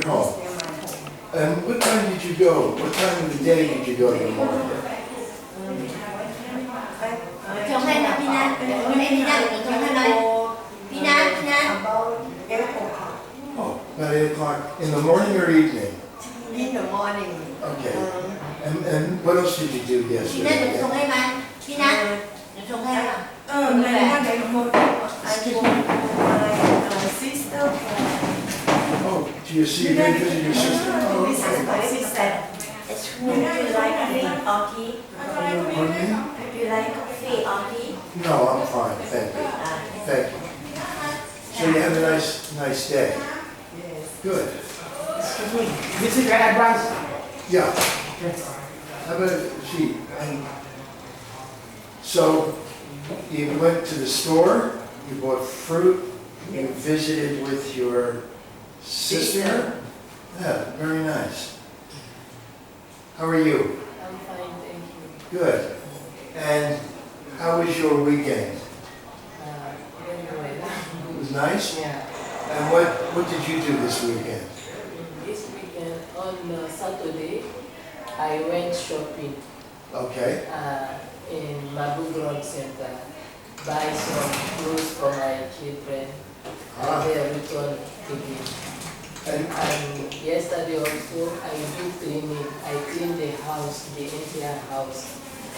home. And what time did you go? What time of the day did you go to the market? ชงให้นะพี่นัทให้พี่นัทชงให้ไหมพี่นัท Oh, about 8 o'clock in the morning or evening? In the morning. Okay. And what else did you do พี่นัท yesterday? ชงให้ไหมพี่นัทชงให้ป่ะ I told my sister. Oh, do you see you didn't visit your sister? Oh, This is okay. my sister. Would you like coffee or tea? Pardon me? Would you like coffee or tea? No, I'm fine. Thank you. Thank you. So you have a nice day. Yes. Good. Excuse me, this is your advice. Yeah. How about a sheet? And so you went to the store, you bought fruit, you visited with your sister. Yeah, very nice. How are you? I'm fine, thank you. Good. And how was your weekend? Very well. It was nice? Yeah. And what did you do this weekend? This weekend, on Saturday, I went shopping Okay. In Maryknoll Center, buy some clothes for my children, and they return again. And And yesterday also, I do cleaning. I clean the house, the entire house,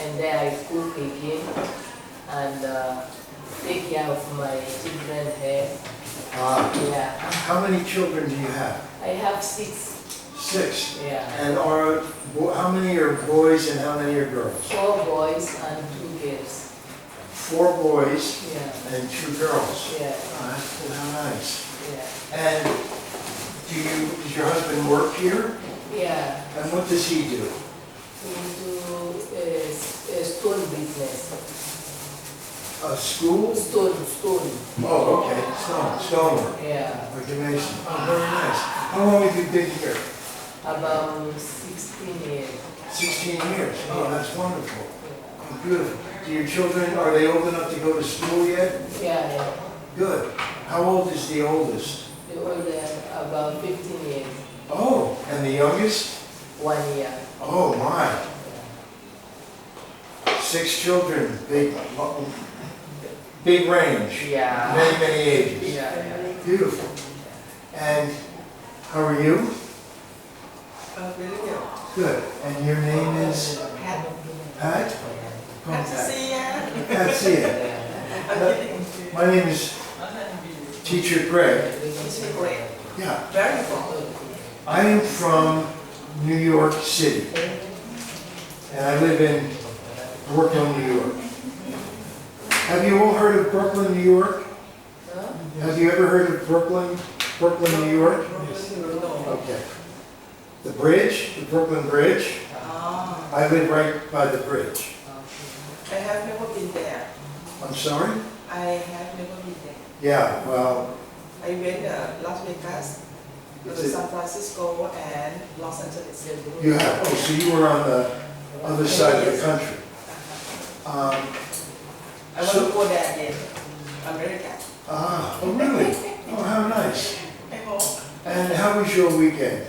and then I cook again and take care of my children's hair. Yeah. how many children do you have? I have 6. 6. Yeah. And how many are boys and how many are girls? 4 boys and 2 girls. 4 boys Yeah. and 2 girls. Yeah. Oh, that's good. How nice. Yeah. And does your husband work here? Yeah. And what does he do? We do a stone business. A school? Stone. Oh, okay. Stonework. Yeah. Like a mason. Oh, very nice. How long have you been here? About 16 years. 16 years. Oh, that's wonderful. Oh, beautiful. Do your children, are they old enough to go to school yet? Yeah. Good. How old is the oldest? The older, about 15 years. Oh, and the youngest? 1 year. Oh, my. 6 children, big range. Yeah. Many ages. Yeah. Beautiful. And how are you? Very well. Good. And your name is Pat. Pat? Pat to see ya. Pat, see ya. My name is Teacher Greg. It's great. Yeah. Very good. I am from New York City. And I live in Brooklyn, New York. Have you all heard of Brooklyn, New York? Huh? Have you ever heard of Brooklyn, New York? No. Okay. The bridge, the Brooklyn Bridge. Ah, I live right by the bridge. I have never been there. I'm sorry? I have never been there. Yeah, well, I went Las Vegas, Is it- San Francisco, and Los Angeles. you have, oh, so you were on the other side of the country. I want to go there again. America. Oh, really? Oh, how nice. I hope. And how was your weekend?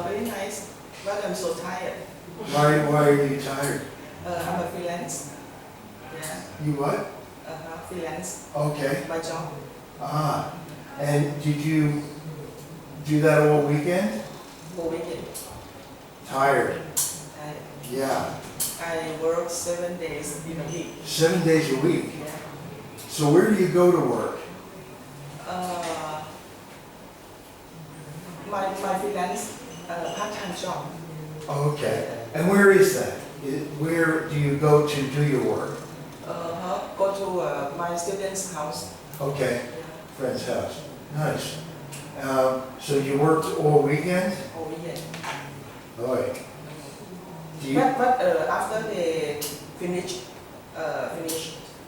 Very nice, but I'm so tired. Why are you tired? I'm a freelance. Yeah. You what? Freelance. Okay. My job. And did you do that all weekend? Whole weekend. Tired. Yeah. I work 7 days in a week. 7 days a week. Yeah. So where do you go to work? My freelance part-time job. Okay. And where is that? Where do you go to do your work? Go to my student's house. Okay. Friend's house. Nice. So you worked all weekend? Whole weekend. Boy. Do you, But after they finish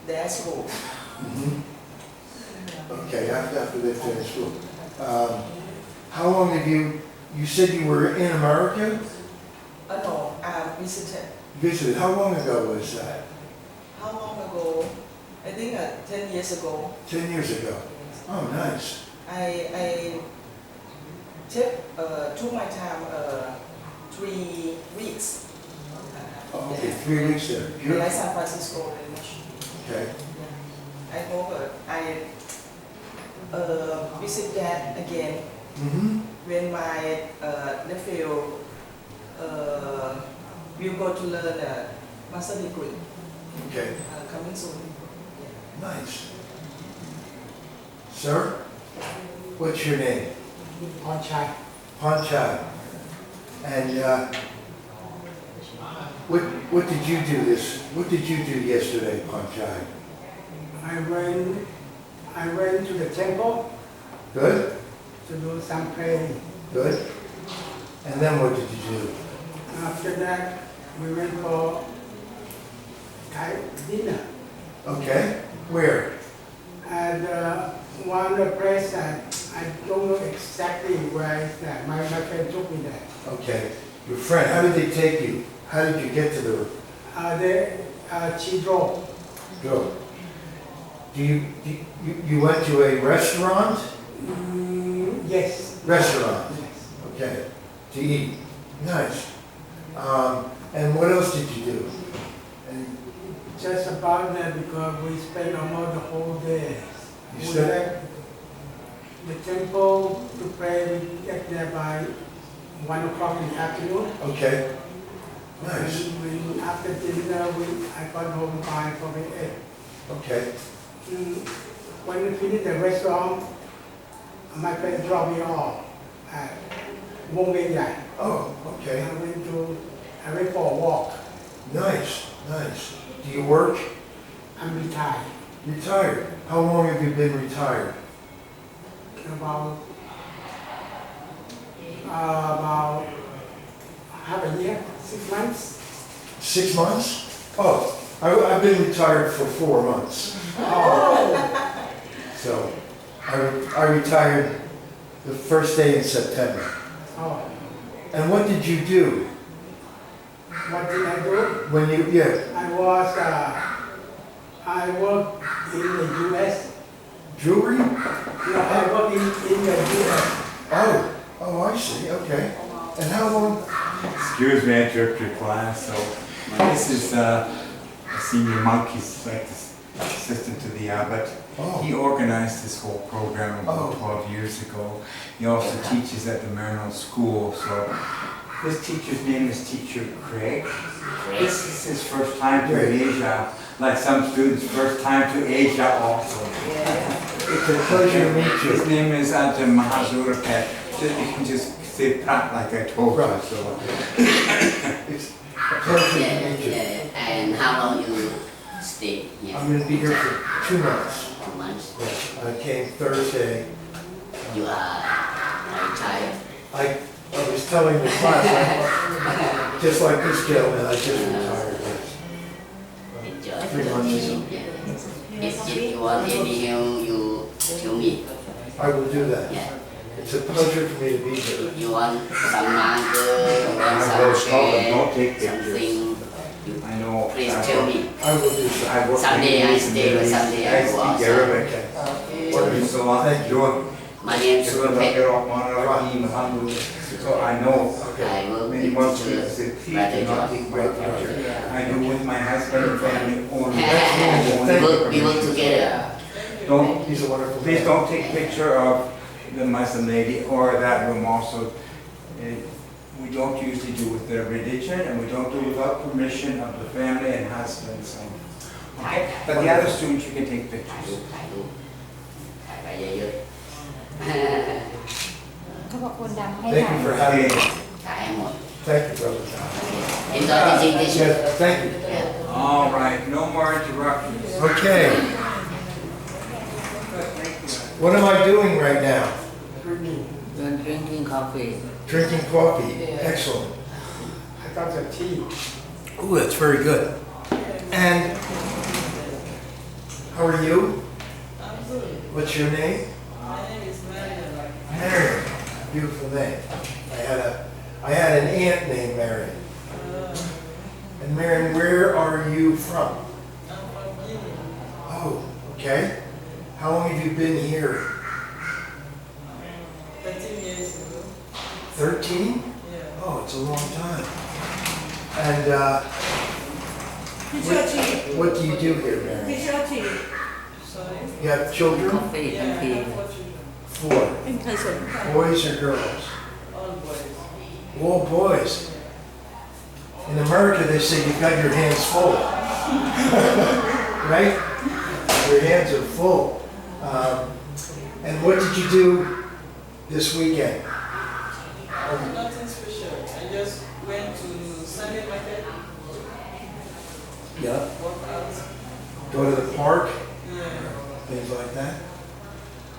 their school. Mhm. Okay, after they finish school. How long have you said you were in America? No, I visited. Visited. How long ago was that? How long ago? I think 10 years ago. 10 years ago. Oh, nice. I took my time 3 weeks. Oh, okay, 3 weeks there. I like Beautiful. San Francisco very much. Okay. I hope I visit that again Mm-hmm. when my nephew will go to learn a master degree Okay. coming soon. Nice. Sir, what's your name? พอใช้ Panchai. And what did you do What did you do yesterday, Panchai? I went to the temple Good. to do some praying. Good. And then what did you do? After that, we went for Thai dinner. Okay. Where? And one of the place that I don't know exactly where it's at. My friend took me there. Okay. Your friend. How did they take you? How did you get to the She drove. go? You went to a restaurant? Yes. Restaurant. Yes. Okay. To eat. Nice. And what else did you do? And Just about that because we spent almost the whole day. You We spent- left the temple to pray. We get there by 1 o'clock in the afternoon. okay. Nice. And after dinner, I got home by probably 8. Okay. When we finished the restaurant, my friend dropped me off at Wong Wei Yai. Oh, okay. I went for a walk. Nice. Nice. Do you work? I'm retired. Retired. How long have you been retired? About half a year, 6 months. 6 months? Oh, I've been retired for 4 months. So I retired the first day in September. Oh, And what did you do what did I do? when you? Yeah, I worked in the U.S. jewelry. No, I worked in the U.S. Oh, I see. Okay. And how long? Excuse me, I interrupt your class. So this is a senior monk. He's like the assistant to the abbot. Oh. He organized this whole program about Oh. 12 years ago. He also teaches at the Maryknoll school. So this teacher's name is Teacher Craig. This is his first time to Asia. Like some students, first time to Asia also. It's a pleasure to meet His you. name is Ajahn Suraphet. You can just say Prat like I told you. Right. So. It's a pleasure to Yeah, meet you. yeah. And how long you stay here? I'm going to be here for 2 months. 2 months. Yeah, I came Thursday. You are retired. I was telling the class, just like this gentleman, I just retired. Yes. Enjoy 3 the months. meal. Yeah. If you want any help, you tell me. I will do that. Yeah. It's a pleasure for me to be here. You want some marker, you want I some will stop and chair, don't take pictures. something, you I know. please tell me. I will do so. I work Someday in I the stay, Middle East. someday I I go speak outside. Arabic. Okay. What you so Thank you. My name is Rupert. So I know. I work Many with months teacher, to say, please Brother do not John. take my picture. I do with my husband and family only. We work together. Don't, He's a wonderful please man. don't take picture of the Muslim lady or that room also. We don't usually do with their religion and we don't do without permission of the family and husband. So. Okay? But the other students you can take pictures. ถ่ายรูปถ่ายไปเยอะ เขาบอกคนดำให้ Thank ถ่าย you for having me. ๆถ่ายให้หมด Thank you, Brother John. Enjoy teaching teacher. Yes, thank you. Yeah. All right, no more interruptions. Okay. What am I doing right now? Drinking coffee. Drinking coffee. Excellent. I got the tea. Ooh, that's very good. And how are you? What's your name? My name is Marion. Marion. Beautiful name. I had an aunt named Marion. And Marion, where are you from? I'm from Guinea. Oh, okay. How long have you been here? 13 years ago. 13? Yeah. Oh, it's a long time. And พี่เชื่อที what do you do here, พี่ Mary? เชื่อที Sorry. You have children? Coffee Yeah, I and tea. have 4 children. 4. เป็นใครสน Boys or girls? All boys. All boys. In America, they say you've got your hands full. Right? Your hands are full. And what did you do this weekend? Nothing special. I just went to Sunday market, Yeah. walk out. Go to the park, Yeah. things like that.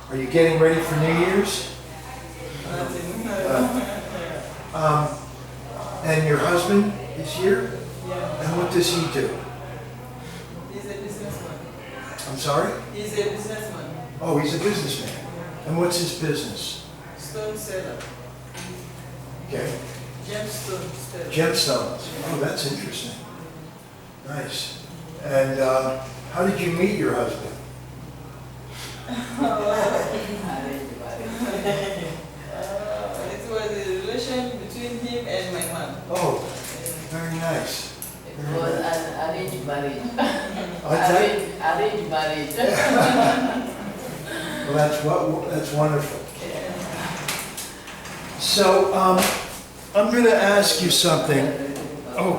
Are you getting ready for New Year's? Nothing. And your husband is here? Yeah. And what does he do? He's a businessman. I'm sorry? He's a businessman. Oh, he's a businessman. And what's his business? Stone seller. Okay. Gemstone seller. Gemstones. Oh, that's interesting. Nice. And how did you meet your husband? It was a relation between him and my mom. Oh, very nice. It was an arranged marriage. What's that? Arranged marriage. Well, that's wonderful. So, I'm going to ask you something. Oh,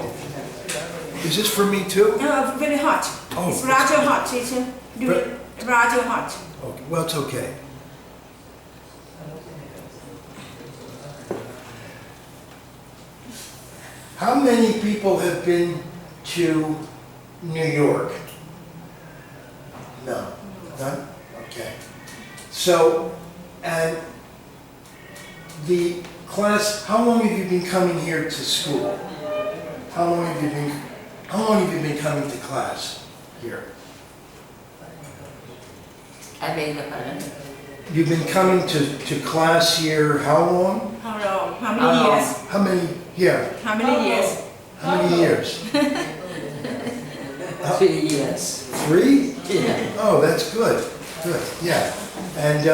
is this for me too? No, very hot. Oh. It's rather hot, teacher. Do it rather hot. Okay, well, it's okay. How many people have been to New York? No. None? Okay. So, and the class, how long have you been coming here to school? How long have you been coming to class here? I beg your pardon. You've been coming to class here how long? How long? How How many long? years? How many, yeah, How many years? how many years? 3 years. 3? Yeah. Oh, that's good, good, yeah. And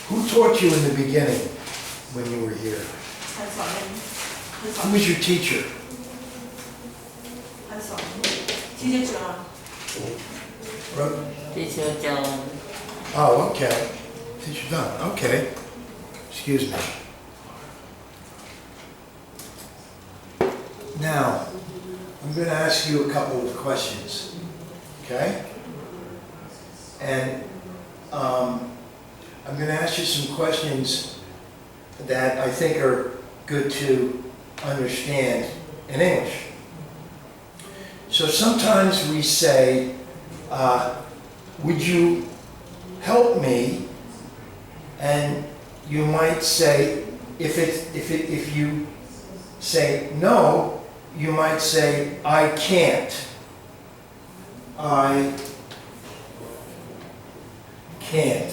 who taught you in the beginning when you were here? ท่านสอนท่านสอน Who was your teacher? ท่านสอนที่จะจอน Teacher John. Oh, okay. Teacher Don, okay. Excuse me. Now, I'm going to ask you a couple of questions, okay? And I'm going to ask you some questions that I think are good to understand in English. So sometimes we say, would you help me? And you might say, if you say no, you might say, I can't. I can't.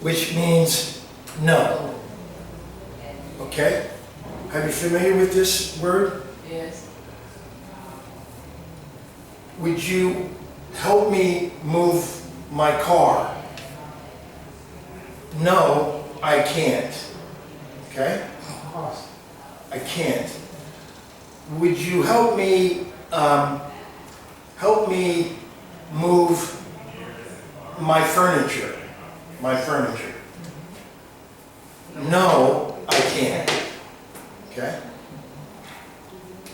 Which means no. Okay? Are you familiar with this word? Yes. Would you help me move my car? No, I can't. Okay? I can't. Would you help me move my furniture? My furniture. No, I can't. Okay?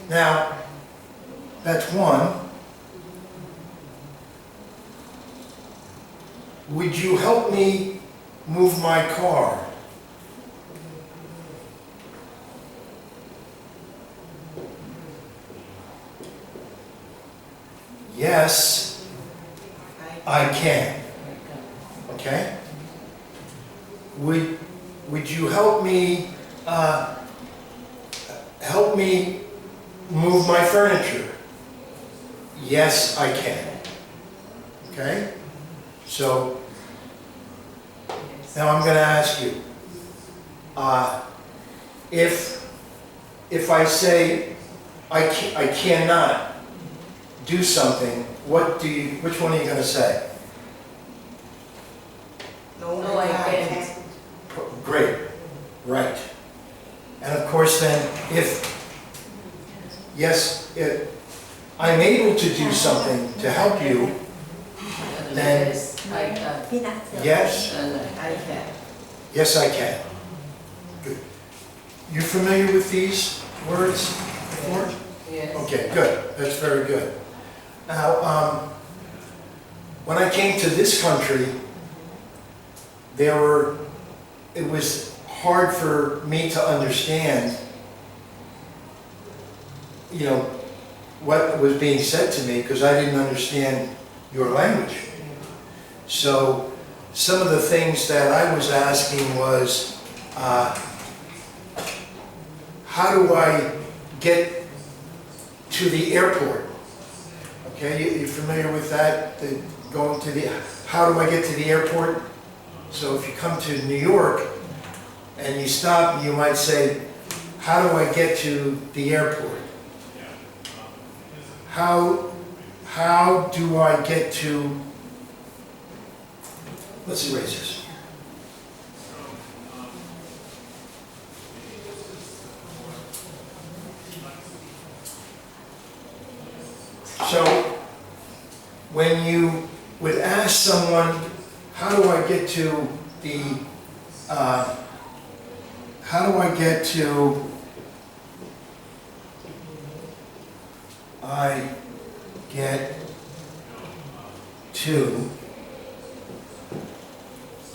Now, that's one. Would you help me move my car? Yes, I can. Okay? Would you help me move my furniture? Yes, I can. Okay? So now I'm going to ask you, if I say I cannot do something, which one are you going to say? No, No, I can't. course, then, if, yes, if I'm able to do something to help you, then Yes, I can. พี่นัท yes, I can. yes, I can. Good. You familiar with these words before? Yes. Okay, good. That's very good. Now, when I came to this country, it was hard for me to understand, what was being said to me because I didn't understand your language. So some of the things that I was asking was, how do I get to the airport? Okay, you familiar with that? How do I get to the airport? So if you come to New York and you stop, you might say, how do I get to the airport? How do I get to, let's erase this. So when you would ask someone, how do I get to the, how do I get to, I get to,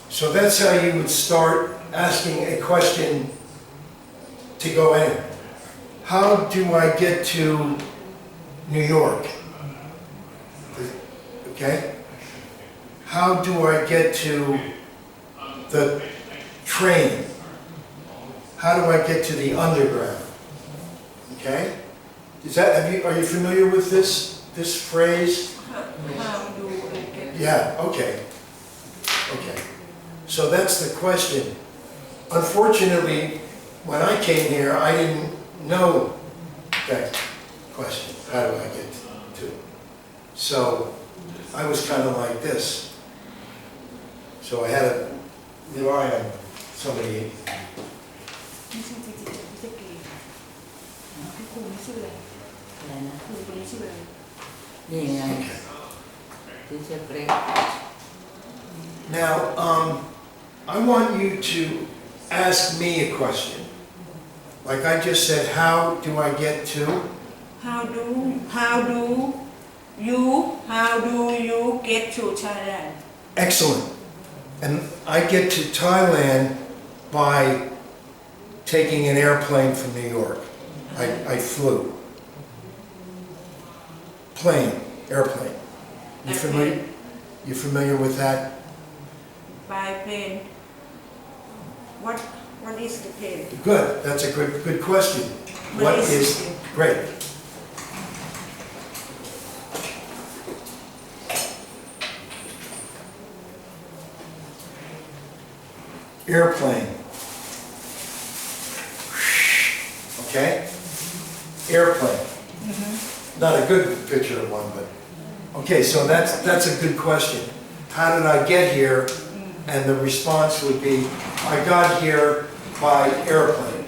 so that's how you would start asking a question to go in. How do I get to New York? Okay? How do I get to the train? How do I get to the underground? Okay? Are you familiar with this phrase? How do I get Yeah, okay. Okay. So that's the question. Unfortunately, when I came here, I didn't know that question. How do I get to it? So I was kind of like this. So I had to rely on somebody. ไม่ใช่จริงๆไม่ใช่เกย์พี่ครูไม่ชื่ออะไร อะไรนะ ครูคนนี้ชื่ออะไร นี่ไง Okay. ที่เชฟเล็ก Now, I want you to ask me a question. Like I just said, how do I get to? How do you get to Thailand? Excellent. And I get to Thailand by taking an airplane from New York. I flew. Airplane. You familiar with that? By plane. What is the plane? Good. That's a good question. What is it? Great. Airplane. Okay? Airplane. Not a good picture of one, but okay, so that's a good question. How did I get here? And the response would be, I got here by airplane.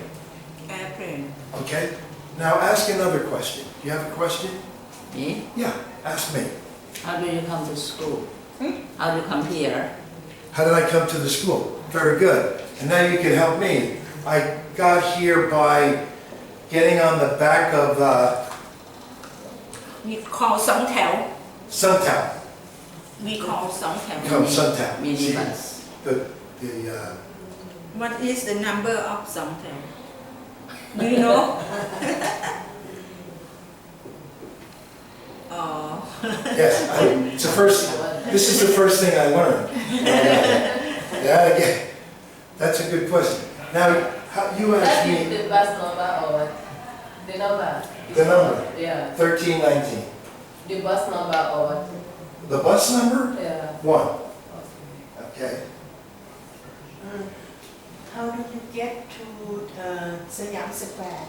Airplane. Okay? Now ask another question. Do you have a question? Me? Yeah, ask me. How do you come to school? How do you come here? How did I come to the school? Very good. And now you can help me. I got here by getting on the back of We call สองแถว Suntown. We call สองแถว Come Suntown. Minibus. The What is the number of สองแถว Do you know? Oh. yes, this is the first thing I learned. Yeah, again, that's a good question. Now, you That asked is me the bus number or what? The number? the number, Yeah. 1319. The bus number or what? The bus number? Yeah. 1. Okay. How do you get to Siam Square?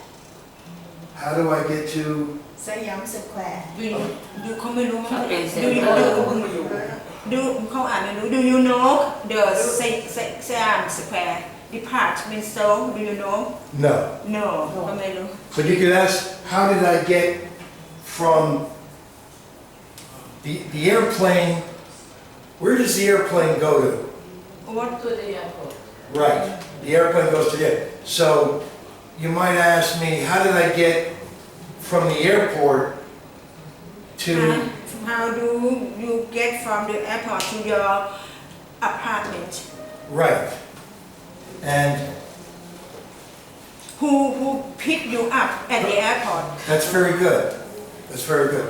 How do I get to? Siam Square. Do เขาไม่รู้ เขาเป็นเซ็น Do เต you อร์ know? Do เขาอ่านไม่รู้ Do you know the Siam Square? department store do you know No. no ก็ไม่รู้ But you could ask, how did I get from the airplane, where does the airplane go to? what To the airport. Right, the airplane goes to there. So you might ask me, how did I get from the airport to, how do you get from the airport to your apartment right. And who pick you up at the airport that's very good. That's very good.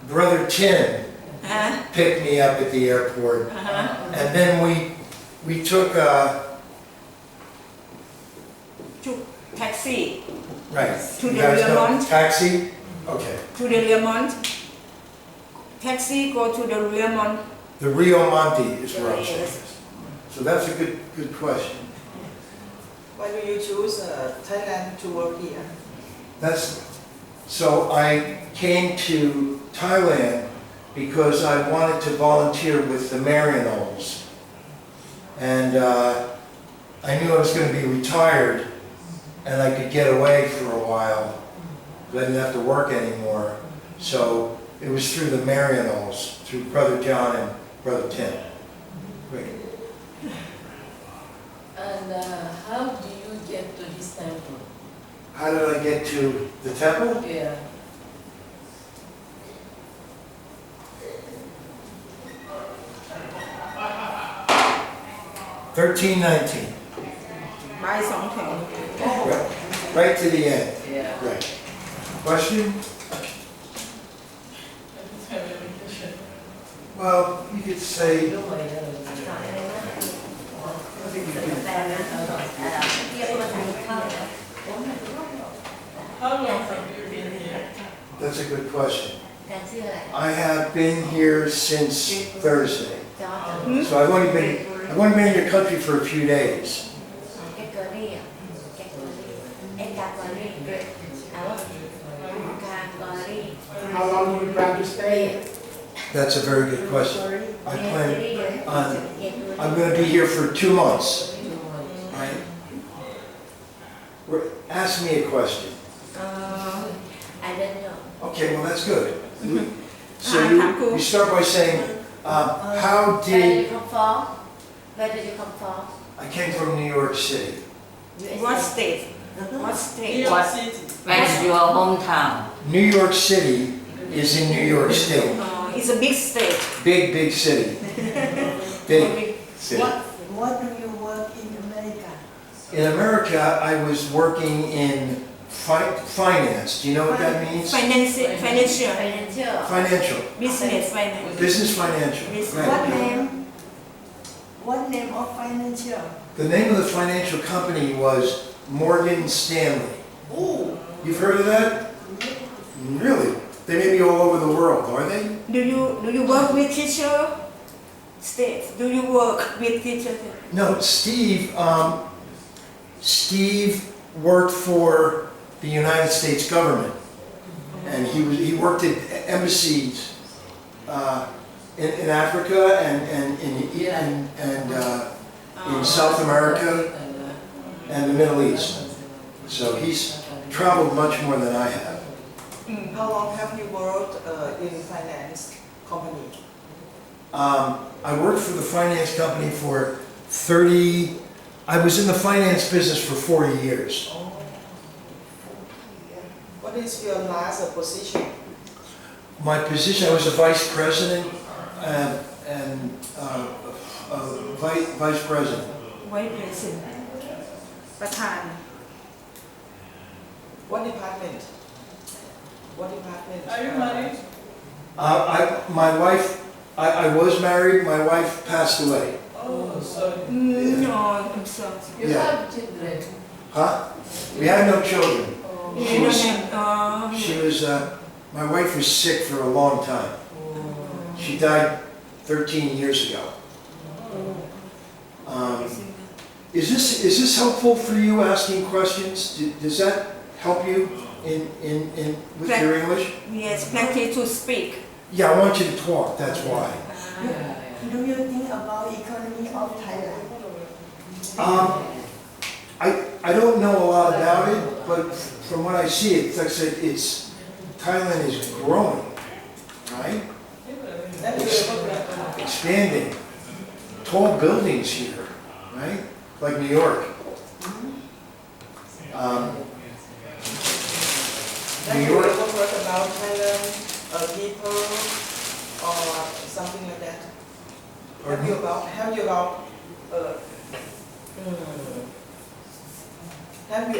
Brother Tim picked me up at the airport, and then we took taxi right. To You the guys know Realmont? taxi. Okay. to the Realmont taxi go to the Realmont The Rio Monte is where I'm saying. So that's a good question. Why do you choose Thailand to work here? So I came to Thailand because I wanted to volunteer with the Maryknolls. And I knew I was going to be retired and I could get away for a while. I didn't have to work anymore. So it was through the Maryknolls, through Brother John and Brother Tim. Great. And how do you get to this temple? How did I get to the temple? Yeah. $13.19. บ่าย2แถว Right to the end. Yeah. Right. Question? Well, you could say, I think you can, How long have you been here? that's a good question. การชื่ออะไร I have been here since Thursday. จอร์จ So I've only been in your country for a few days. แกเกอรี่อ่ะแกเกอรี่เอ็กกาเกอรี่เอาว่ากาเกอรี่ How long do you plan to stay? That's a very good question. I เกอ plan รี่เลย on, I'm going to be here for 2 months. Right? Ask me a question. I don't know Okay, well that's good. So you start by saying, how Where did did you come from Where did you come from I came from New York City? what state what state New York City. Where's your hometown? New York City is in New York State. it's a big state Big city. Big city. What do you work in America? In America, I was working in finance. Do you know what that means? financial financial Financial. business finance Business financial. Business. What Right. name? What name of financial? The name of the financial company was Morgan Stanley. Ooh, You've heard of that? Really? They may be all over the world, are they? do you work with teacher state do you work with teacher No, Steve worked for the United States government, and he worked at embassies in Africa and in South America and the Middle East. So he's traveled much more than I have. How long have you worked in finance company? I worked for the finance company for 30. I was in the finance business for 40 years. What is your last position? My position, I was a vice president and vice president. ไว้เป็นสิ่งประธาน What department? What department? Are you married? My wife, I was married. My wife passed away. Oh, sorry. no I'm sorry You Yeah. have children. Huh? We had no children. you don't have She was. My wife was sick for a long time. She died 13 years ago. Is this helpful for you asking questions? Does that help you with your English? yes practice to speak Yeah, I want you to talk. That's why. do you think about economy of Thailand? I don't know a lot about it, but from what I see, it's like I said, Thailand is growing, right? Expanding. Tall buildings here, right? Like New York. New York. Have you ever heard about Thailand people or something like that? Have you about Have you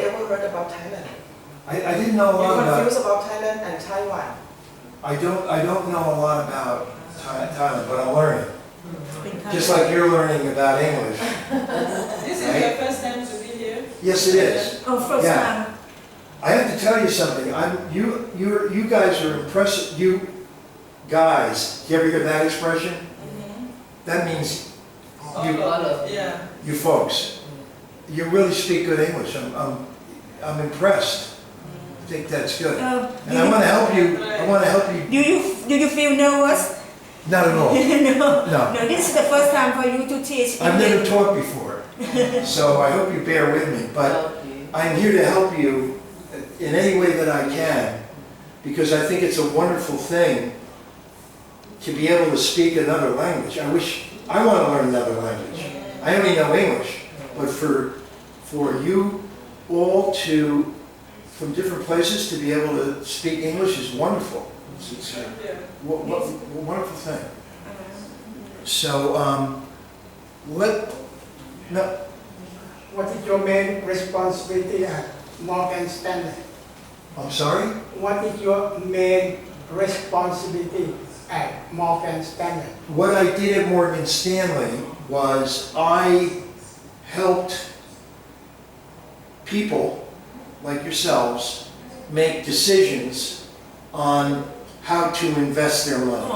ever heard about Thailand? I didn't know a lot You're about. confused about Thailand and Taiwan. I don't know a lot about Thailand, but I'm learning. Just like you're learning about English. This is Right? your first time to be here? Yes, it is. Oh, first Yeah. time. I have to tell you something. You guys are impressive. You guys, you ever hear that expression? That means you Yeah. folks. You really speak good English. I'm impressed. I think that's good. And I want to help you. I want to help you. Do you feel nervous? Not at all. No. This is the first time for you to teach I've never English. taught before, so I hope you bear with me. But I'm here to help you in any way that I can, because I think it's a wonderful thing to be able to speak another language. I want to learn another language. I only know English, but for you all from different places to be able to speak English is wonderful. It's a wonderful thing. So, What is your main responsibility at Morgan Stanley? I'm sorry? What is your main responsibility at Morgan Stanley? What I did at Morgan Stanley was I helped people like yourselves make decisions on how to invest their money.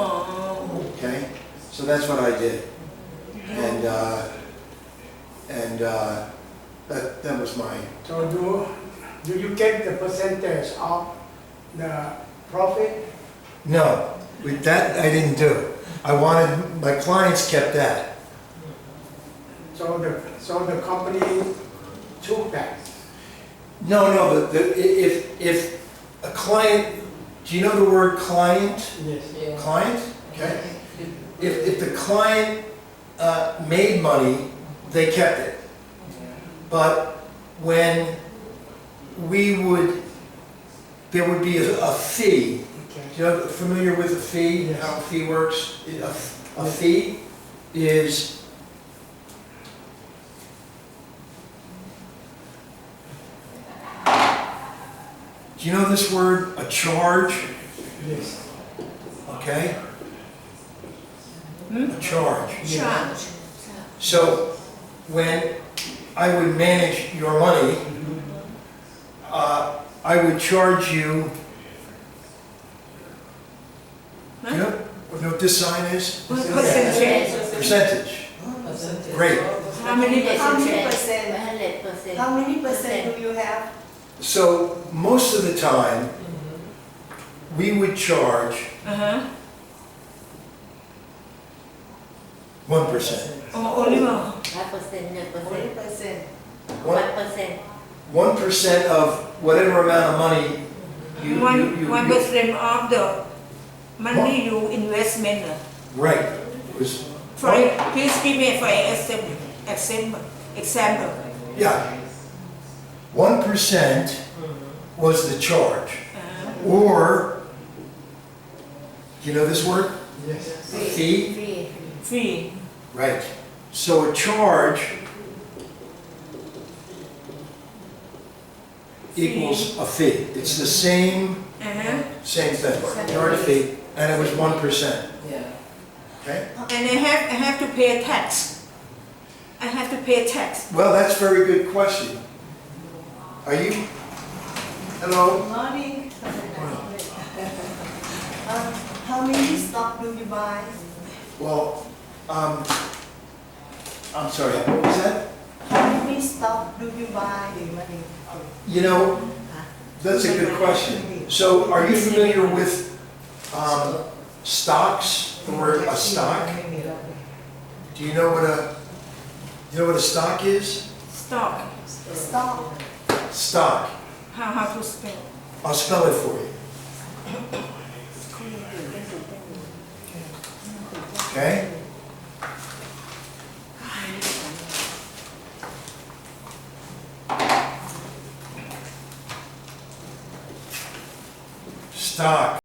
Okay? So that's what I did. And that was mine. So do you get the percentage of the profit? No, with that I didn't do. My clients kept that. So the company took that. No, if a client, do you know the word client? Yes. Client? Okay. If the client made money, they kept it. But when there would be a fee. You know, familiar with a fee? How a fee works? A fee is do you know this word, a charge? Yes. Okay? A charge. Charge. So, when I would manage your money, I would charge you. You know what this sign is? Percentage. Percentage. Great. How many percent? percent? 100%. How many percent do you have? So, most of the time, we would charge 1%. Oh, only one. 1%. 1% 1% of whatever amount of money you 1% of the money you investment. Right. It was Please give me for example. Yeah. 1% was the charge. Or, do you know this word? Yes. A fee? Free. Right. So a charge equals a fee. It's the same thing. Charge fee, and it was 1%. Yeah. Okay? And I have to pay tax. I have to pay tax. Well, that's a very good question. Are you? Hello? Morning. How many stock do you buy? Well, I'm sorry. What was that? How many stock do you buy? You know, that's a good question. So, are you familiar with stocks? The word a stock? Do you know what a stock is? Stock. stop Stock. How to spell? I'll spell it for you. Okay? Stock.